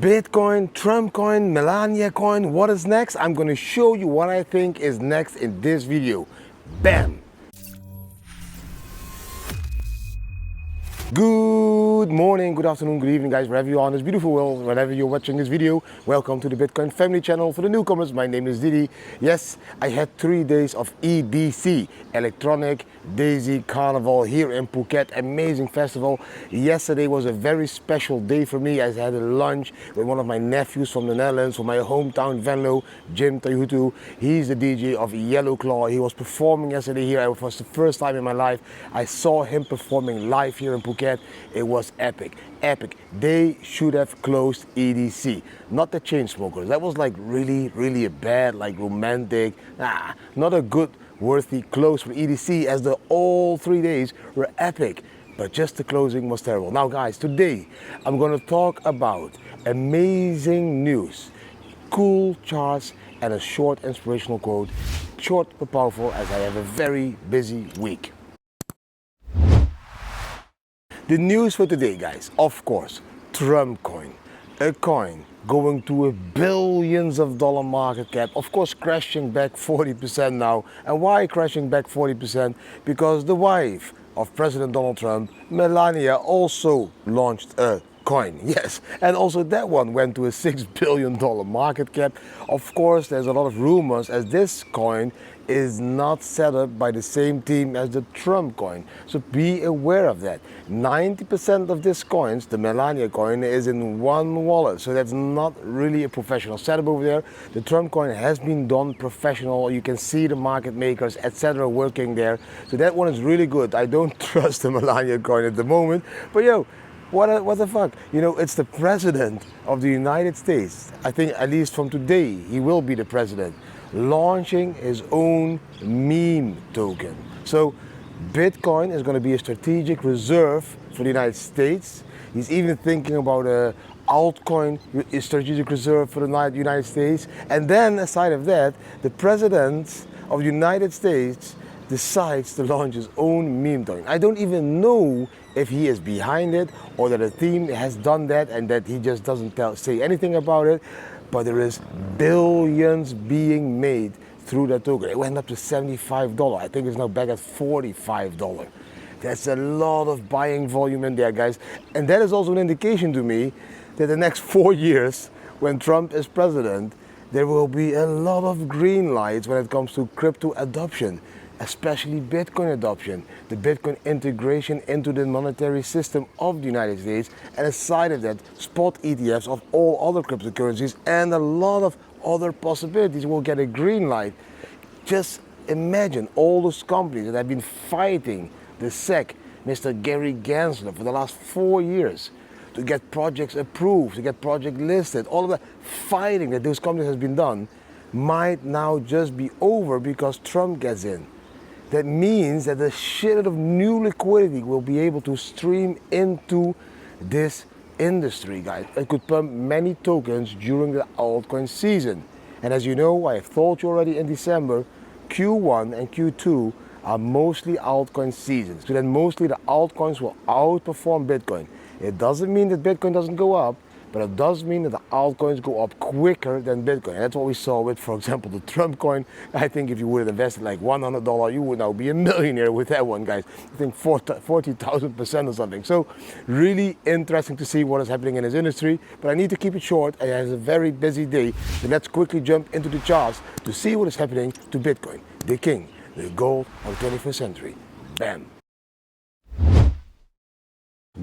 Bitcoin, Trump coin, Melania coin, what is next? I'm going to show you what I think is next in this video. Bam! Good morning, good afternoon, good evening guys, wherever you are in this beautiful world, whenever you're watching this video. Welcome to the Bitcoin family channel. For the newcomers, my name is Didi. Yes, I had 3 days of EDC, Electronic Daisy Carnival here in Phuket. Amazing festival. Yesterday was a very special day for me. I had a lunch with one of my nephews from the Netherlands, from my hometown Venlo, Jim Taihuttu. He's the DJ of Yellow Claw. He was performing yesterday here. It was the first time in my life I saw him performing live here in Phuket. It was epic. They should have closed EDC, not the Chainsmokers. That was like really a bad, like romantic, not a good worthy close for EDC, as the all 3 days were epic, but just the closing was terrible. Now guys, today I'm going to talk about amazing news, cool charts, and a short inspirational quote. Short but powerful, as I have a very busy week. The news for today, guys, of course, Trump coin, a coin going to a billions of dollar market cap, of course crashing back 40% now. And why crashing back 40%? Because the wife of President Donald Trump, Melania, also launched a coin, yes, and also that one went to a $6 billion market cap. Of course, there's a lot of rumors, as this coin is not set up by the same team as the Trump coin, so be aware of that. 90% of these coins, the Melania coin, is in one wallet, so that's not really a professional setup over there. The Trump coin has been done professional. You can see the market makers, etc., working there, so that one is really good. I don't trust the Melania coin at the moment, but yo, what the fuck? You know, it's the president of the United States. I think at least from today, he will be the president, launching his own meme token. So Bitcoin is going to be a strategic reserve for the United States. He's even thinking about a altcoin strategic reserve for the United States. And then aside of that, the president of the United States decides to launch his own meme token. I don't even know if he is behind it or that a team has done that and that he just doesn't say anything about it. But there is billions being made through that token. It went up to $75. I think it's now back at $45. That's a lot of buying volume in there, guys. And that is also an indication to me that the next 4 years, when Trump is president, there will be a lot of green lights when it comes to crypto adoption, especially Bitcoin adoption, the Bitcoin integration into the monetary system of the United States, and aside of that, spot ETFs of all other cryptocurrencies and a lot of other possibilities will get a green light. Just imagine all those companies that have been fighting the SEC, Mr. Gary Gensler, for the last 4 years to get projects approved, to get projects listed. All of the fighting that those companies has been done might now just be over because Trump gets in. That means that a shitload of new liquidity will be able to stream into this industry, guys. It could pump many tokens during the altcoin season. And as you know, I have told you already in December, Q1 and Q2 are mostly altcoin seasons. So then mostly the altcoins will outperform Bitcoin. It doesn't mean that Bitcoin doesn't go up, but it does mean that the altcoins go up quicker than Bitcoin. And that's what we saw with, for example, the Trump coin. I think if you would have invested like $100, you would now be a millionaire with that one, guys. I think 40,000% or something. So really interesting to see what is happening in this industry. But I need to keep it short. It has a very busy day. So let's quickly jump into the charts to see what is happening to Bitcoin, the king, the gold of the 21st century. Bam.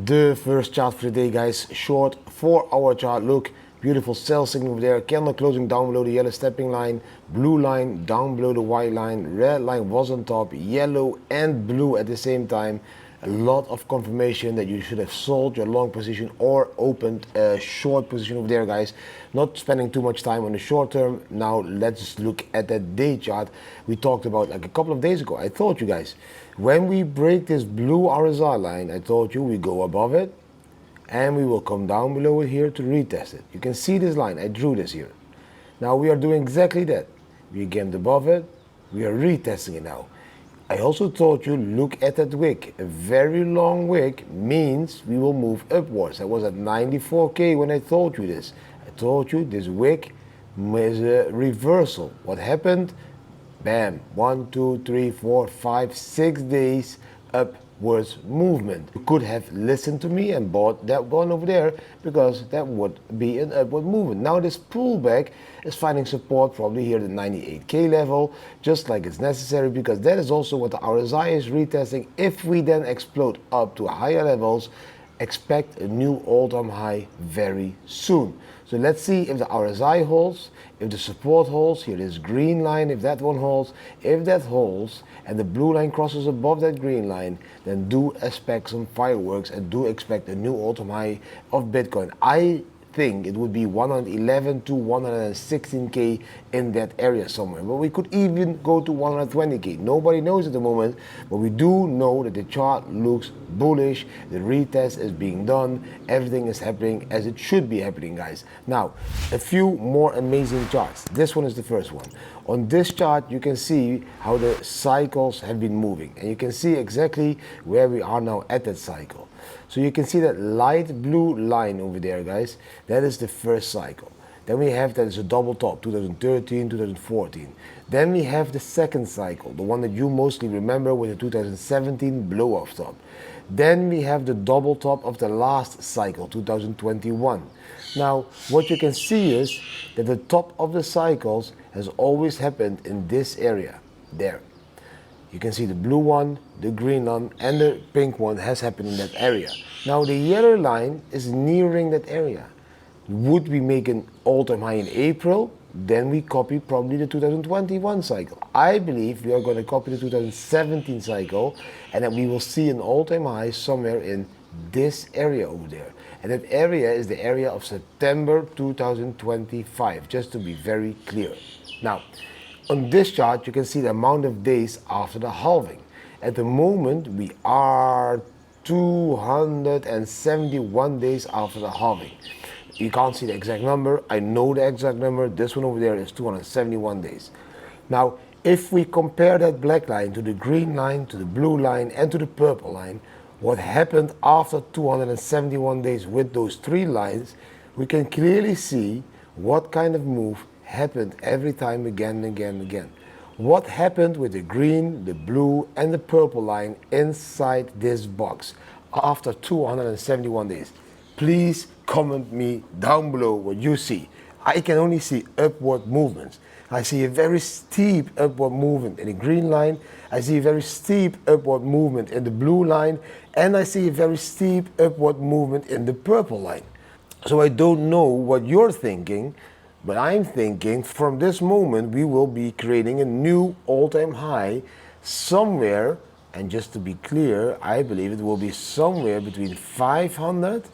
The first chart for the day, guys, short 4-hour chart. Look, beautiful sell signal over there, candle closing down below the yellow stepping line, blue line down below the white line, red line was on top, yellow and blue at the same time. A lot of confirmation that you should have sold your long position or opened a short position over there, guys. Not spending too much time on the short term. Now let's look at that day chart we talked about like a couple of days ago. I told you guys, when we break this blue RSI line, I told you we go above it and we will come down below it here to retest it. You can see this line, I drew this here. Now we are doing exactly that. We gained above it, we are retesting it now. I also told you, look at that wick. A very long wick means we will move upwards. I was at 94K when I told you this. I told you this wick is a reversal. What happened? Bam, 1, 2, 3, 4, 5, 6 days upwards movement. You could have listened to me and bought that one over there because that would be an upward movement. Now this pullback is finding support probably here at the 98K level, just like it's necessary, because that is also what the RSI is retesting. If we then explode up to higher levels, expect a new all-time high very soon. So let's see if the RSI holds, if the support holds. Here is green line, if that one holds. If that holds and the blue line crosses above that green line, then do expect some fireworks and do expect a new all-time high of Bitcoin. I think it would be 111 to 116K in that area somewhere, but we could even go to 120K. Nobody knows at the moment, but we do know that the chart looks bullish. The retest is being done. Everything is happening as it should be happening, guys. Now, a few more amazing charts. This one is the first one. On this chart, you can see how the cycles have been moving, and you can see exactly where we are now at that cycle. So you can see that light blue line over there, guys. That is the first cycle. Then we have that is a double top, 2013, 2014. Then we have the second cycle, the one that you mostly remember with the 2017 blow-off top. Then we have the double top of the last cycle, 2021. Now, what you can see is that the top of the cycles has always happened in this area, there. You can see the blue one, the green one, and the pink one has happened in that area. Now the yellow line is nearing that area. Would we make an all-time high in April? Then we copy probably the 2021 cycle. I believe we are going to copy the 2017 cycle, and that we will see an all-time high somewhere in this area over there. And that area is the area of September 2025, just to be very clear. Now, on this chart, you can see the amount of days after the halving. At the moment, we are 271 days after the halving. You can't see the exact number. I know the exact number. This one over there is 271 days. Now, if we compare that black line to the green line, to the blue line, and to the purple line, what happened after 271 days with those three lines, we can clearly see what kind of move happened every time again and again and again. What happened with the green, the blue, and the purple line inside this box after 271 days? Please comment me down below what you see. I can only see upward movements. I see a very steep upward movement in the green line. I see a very steep upward movement in the blue line. And I see a very steep upward movement in the purple line. So I don't know what you're thinking, but I'm thinking from this moment we will be creating a new all-time high somewhere, and just to be clear, I believe it will be somewhere between 500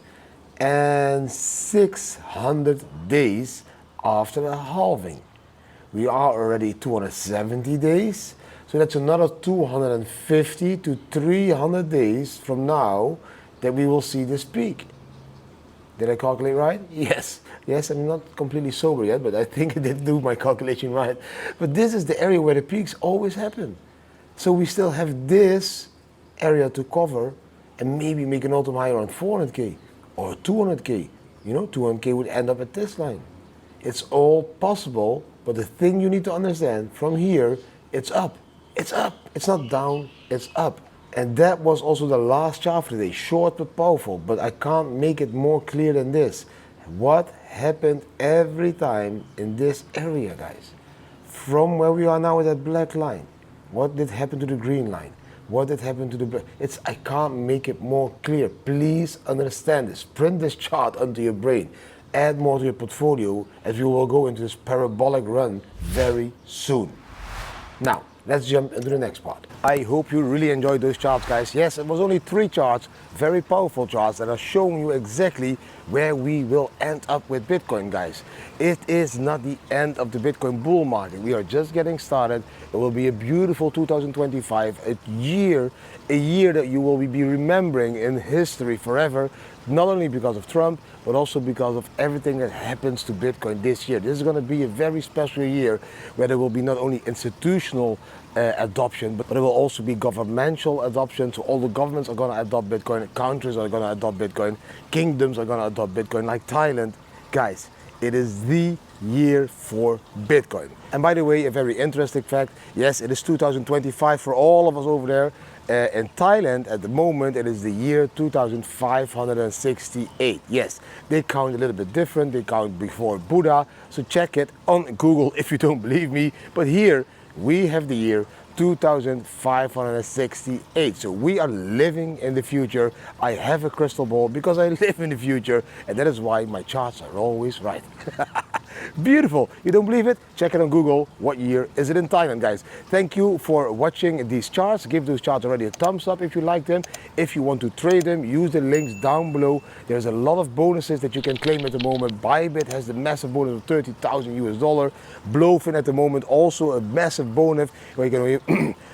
and 600 days after the halving. We are already 270 days, so that's another 250 to 300 days from now that we will see this peak. Did I calculate right? Yes. Yes, I'm not completely sober yet, but I think I did do my calculation right. But this is the area where the peaks always happen. So we still have this area to cover and maybe make an all-time high around 400K or 200K. You know, 200K would end up at this line. It's all possible, but the thing you need to understand, from here, it's up. It's up. It's not down, it's up. And that was also the last chart for today. Short but powerful, but I can't make it more clear than this. What happened every time in this area, guys? From where we are now with that black line. What did happen to the green line? What did happen to the black? I can't make it more clear. Please understand this. Print this chart onto your brain. Add more to your portfolio, as we will go into this parabolic run very soon. Now, let's jump into the next part. I hope you really enjoyed those charts, guys. Yes, it was only 3 charts, very powerful charts that are showing you exactly where we will end up with Bitcoin, guys. It is not the end of the Bitcoin bull market. We are just getting started. It will be a beautiful 2025, a year that you will be remembering in history forever, not only because of Trump, but also because of everything that happens to Bitcoin this year. This is going to be a very special year where there will be not only institutional adoption, but there will also be governmental adoption. So all the governments are going to adopt Bitcoin, countries are going to adopt Bitcoin, kingdoms are going to adopt Bitcoin, like Thailand. Guys, it is the year for Bitcoin. And by the way, a very interesting fact, yes, it is 2025 for all of us over there. In Thailand, at the moment, it is the year 2568. Yes, they count a little bit different. They count before Buddha. So check it on Google if you don't believe me. But here we have the year 2568. So we are living in the future. I have a crystal ball because I live in the future, and that is why my charts are always right. Beautiful. You don't believe it? Check it on Google. What year is it in Thailand, guys? Thank you for watching these charts. Give those charts already a thumbs up if you like them. If you want to trade them, use the links down below. There's a lot of bonuses that you can claim at the moment. Bybit has the massive bonus of 30,000 US dollar. Blowfin at the moment also a massive bonus where you can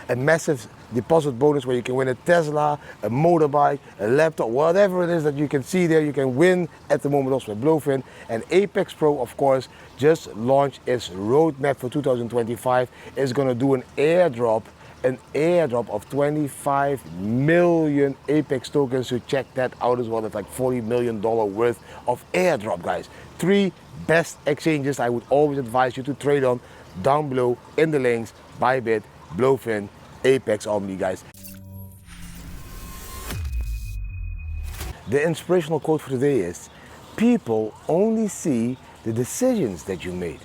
a massive deposit bonus where you can win a Tesla, a motorbike, a laptop, whatever it is that you can see there, you can win at the moment also at Blowfin. And Apex Pro, of course, just launched its roadmap for 2025. It's going to do an airdrop of 25 million Apex tokens. So check that out as well. That's like $40 million worth of airdrop, guys. 3 best exchanges I would always advise you to trade on down below in the links. Bybit, Blowfin, Apex Omni, guys. The inspirational quote for today is, people only see the decisions that you made.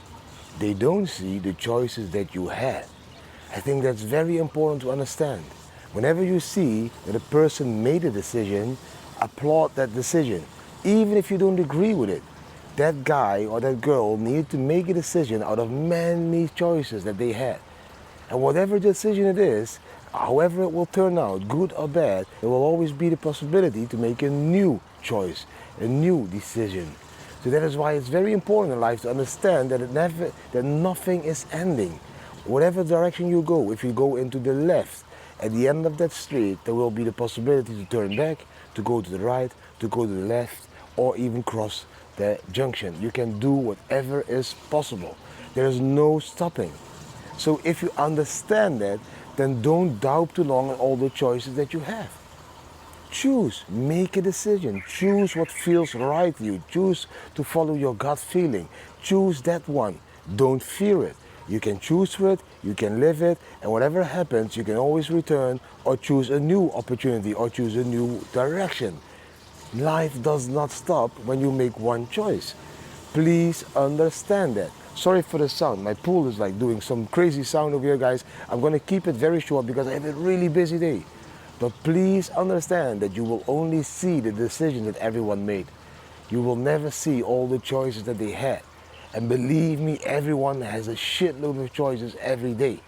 They don't see the choices that you had. I think that's very important to understand. Whenever you see that a person made a decision, applaud that decision. Even if you don't agree with it, that guy or that girl needed to make a decision out of many choices that they had. And whatever decision it is, however it will turn out, good or bad, there will always be the possibility to make a new choice, a new decision. So that is why it's very important in life to understand that that nothing is ending. Whatever direction you go, if you go into the left, at the end of that street, there will be the possibility to turn back, to go to the right, to go to the left, or even cross the junction. You can do whatever is possible. There is no stopping. So if you understand that, then don't doubt too long on all the choices that you have. Choose, make a decision, choose what feels right to you, choose to follow your gut feeling, choose that one, don't fear it. You can choose for it, you can live it, and whatever happens, you can always return or choose a new opportunity or choose a new direction. Life does not stop when you make one choice. Please understand that. Sorry for the sound. My pool is like doing some crazy sound over here, guys. I'm going to keep it very short because I have a really busy day. But please understand that you will only see the decision that everyone made. You will never see all the choices that they had. And believe me, everyone has a shitload of choices every day.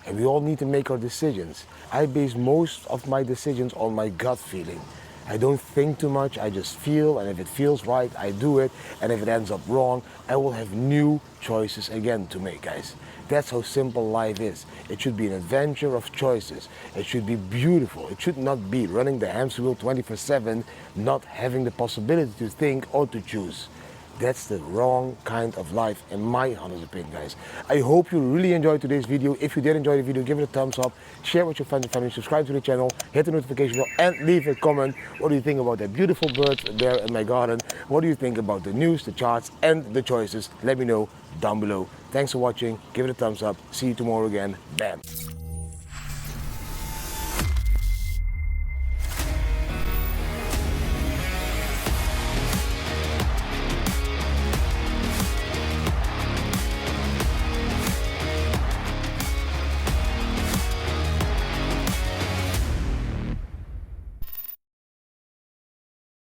And we all need to make our decisions. I base most of my decisions on my gut feeling. I don't think too much, I just feel, and if it feels right, I do it, and if it ends up wrong, I will have new choices again to make, guys. That's how simple life is. It should be an adventure of choices. It should be beautiful. It should not be running the hamster wheel 24/7, not having the possibility to think or to choose. That's the wrong kind of life, in my honest opinion, guys. I hope you really enjoyed today's video. If you did enjoy the video, give it a thumbs up, share with your friends and family, subscribe to the channel, hit the notification bell, and leave a comment. What do you think about that beautiful bird there in my garden? What do you think about the news, the charts, and the choices? Let me know down below. Thanks for watching. Give it a thumbs up. See you tomorrow again. Bam.